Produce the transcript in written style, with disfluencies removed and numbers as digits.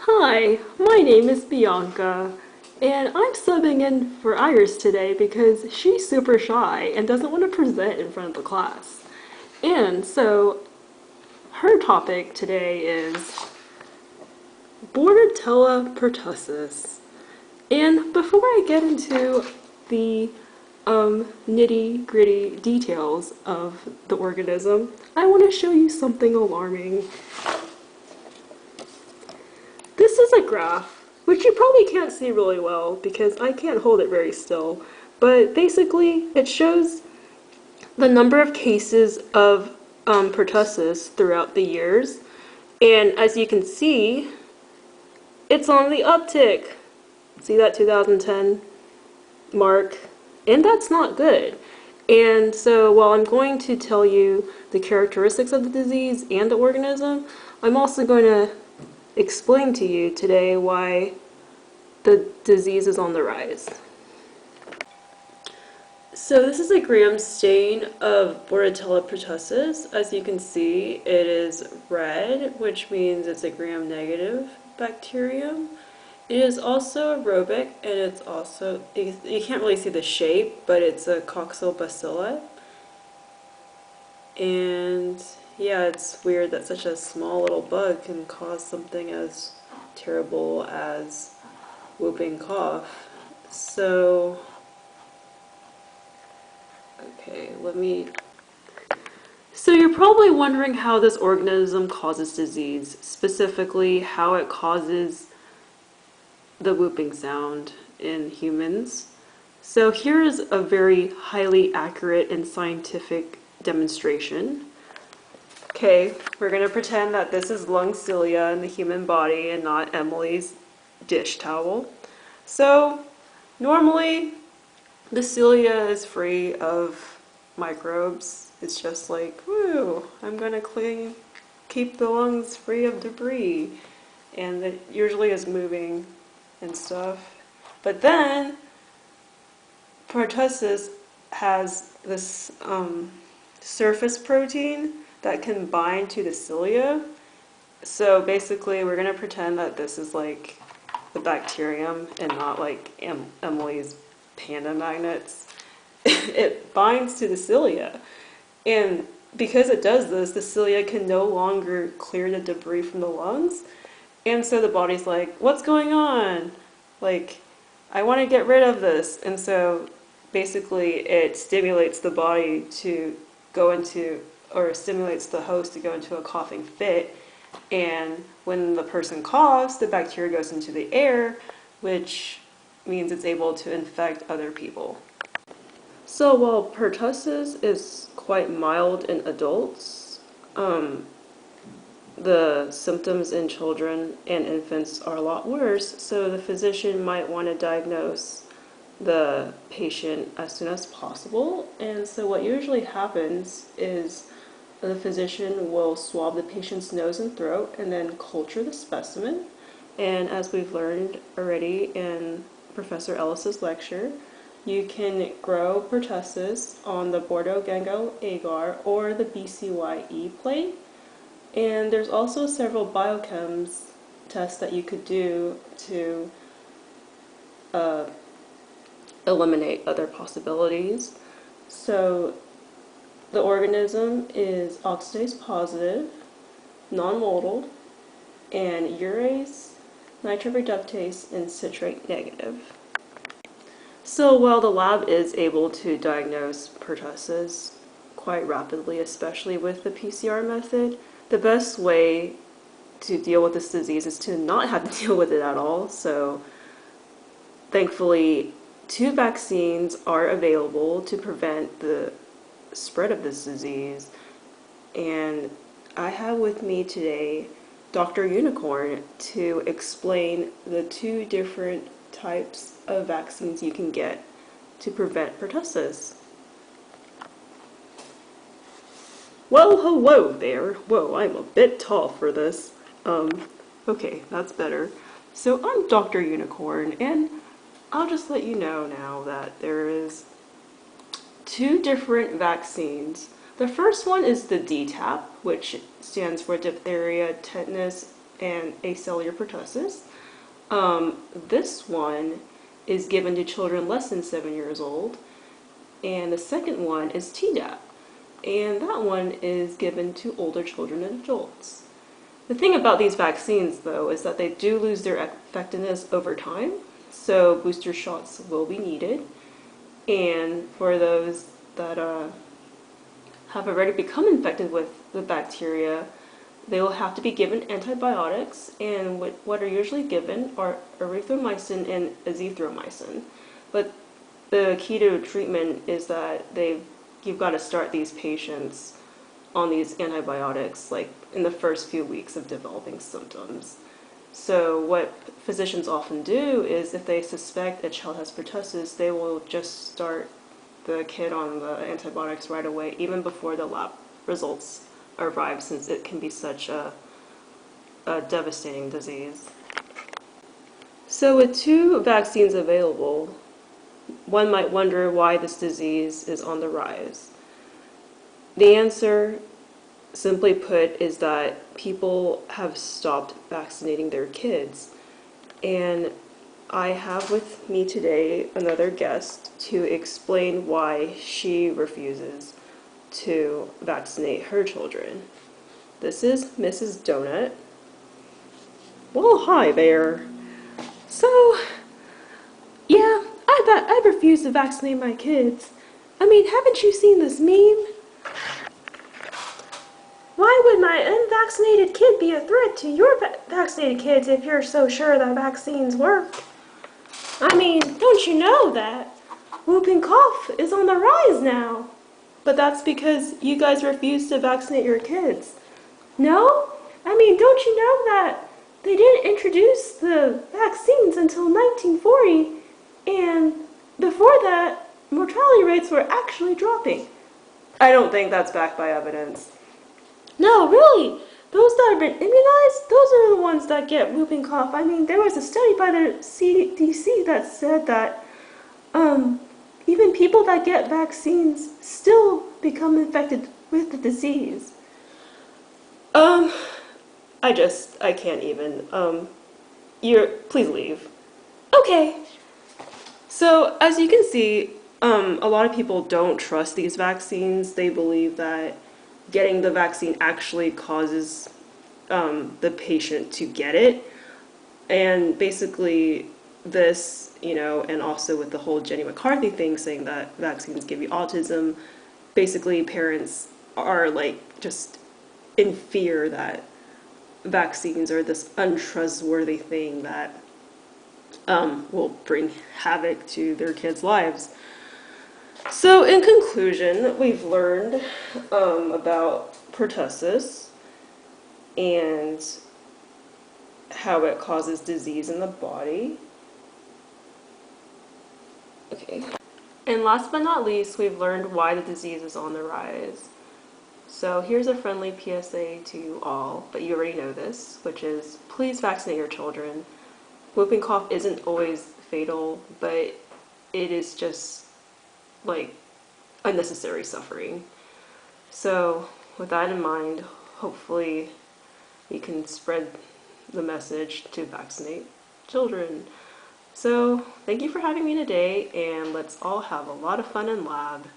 Hi, my name is Bianca, and I'm subbing in for Iris today because she's super shy and doesn't want to present in front of the class. And so her topic today is Bordetella Pertussis. And before I get into the nitty gritty details of the organism, I want to show you something alarming. This is a graph, which you probably can't see really well because I can't hold it very still, but basically it shows the number of cases of pertussis throughout the years, and as you can see, it's on the uptick. See that 2010 mark? And that's not good. And so while I'm going to tell you the characteristics of the disease and the organism, I'm also going to explain to you today why the disease is on the rise. So this is a gram stain of Bordetella pertussis. As you can see, it is red, which means it's a gram-negative bacterium. It is also aerobic, and it's also, you can't really see the shape, but it's a coccobacilli. And yeah, it's weird that such a small little bug can cause something as terrible as whooping cough. So, okay, So you're probably wondering how this organism causes disease, specifically how it causes the whooping sound in humans. So here is a very highly accurate and scientific demonstration. Okay, we're going to pretend that this is lung cilia in the human body and not Emily's dish towel. So normally the cilia is free of microbes. It's just like, woo, I'm going to keep the lungs free of debris. And it usually is moving and stuff. But then pertussis has this surface protein that can bind to the cilia. So basically we're going to pretend that this is like the bacterium and not like Emily's panda magnets. It binds to the cilia. And because it does this, the cilia can no longer clear the debris from the lungs. And so the body's like, what's going on? Like, I want to get rid of this. And so basically it stimulates the body to go into, or stimulates the host to go into a coughing fit. And when the person coughs, the bacteria goes into the air, which means it's able to infect other people. So while pertussis is quite mild in adults, the symptoms in children and infants are a lot worse, so the physician might want to diagnose the patient as soon as possible. And so what usually happens is the physician will swab the patient's nose and throat and then culture the specimen. And as we've learned already in Professor Ellis's lecture, you can grow pertussis on the Bordeaux Gango agar or the BCYE plate. And there's also several biochems tests that you could do to eliminate other possibilities. So the organism is oxidase positive, non-motile, and urease, nitroreductase, and citrate negative. So while the lab is able to diagnose pertussis quite rapidly, especially with the PCR method, the best way to deal with this disease is to not have to deal with it at all. So thankfully, 2 vaccines are available to prevent the spread of this disease. And I have with me today Dr. Unicorn to explain the 2 different types of vaccines you can get to prevent pertussis. Well, hello there. Whoa, I'm a bit tall for this. Okay, that's better. So I'm Dr. Unicorn, and I'll just let you know now that there is 2 different vaccines. The first one is the DTaP, which stands for diphtheria, tetanus, and acellular pertussis. This one is given to children less than 7 years old, and the second one is Tdap, and that one is given to older children and adults. The thing about these vaccines, though, is that they do lose their effectiveness over time, so booster shots will be needed. And for those that have already become infected with the bacteria, they will have to be given antibiotics, and what are usually given are erythromycin and azithromycin. But the key to treatment is that you've got to start these patients on these antibiotics like in the first few weeks of developing symptoms. So what physicians often do is if they suspect a child has pertussis, they will just start the kid on the antibiotics right away, even before the lab results arrive, since it can be such a devastating disease. So with 2 vaccines available, one might wonder why this disease is on the rise. The answer, simply put, is that people have stopped vaccinating their kids. And I have with me today another guest to explain why she refuses to vaccinate her children. This is Mrs. Donut. Well, hi there. So, yeah, I refuse to vaccinate my kids. I mean, haven't you seen this meme? Why would my unvaccinated kid be a threat to your vaccinated kids if you're so sure that vaccines work? I mean, don't you know that whooping cough is on the rise now? But that's because you guys refuse to vaccinate your kids. No? I mean, don't you know that they didn't introduce the vaccines until 1940, and before that, mortality rates were actually dropping? I don't think that's backed by evidence. No, really. Those that have been immunized, those are the ones that get whooping cough. I mean, there was a study by the CDC that said that even people that get vaccines still become infected with the disease. I can't even. Please leave. Okay. So, as you can see, a lot of people don't trust these vaccines. They believe that getting the vaccine actually causes the patient to get it. And basically this, and also with the whole Jenny McCarthy thing saying that vaccines give you autism, basically parents are like just in fear that vaccines are this untrustworthy thing that will bring havoc to their kids' lives. So in conclusion, we've learned about pertussis and how it causes disease in the body. Okay. And last but not least, we've learned why the disease is on the rise. So here's a friendly PSA to you all, but you already know this, which is please vaccinate your children. Whooping cough isn't always fatal, but it is just like unnecessary suffering. So with that in mind, hopefully we can spread the message to vaccinate children. So thank you for having me today, and let's all have a lot of fun in lab.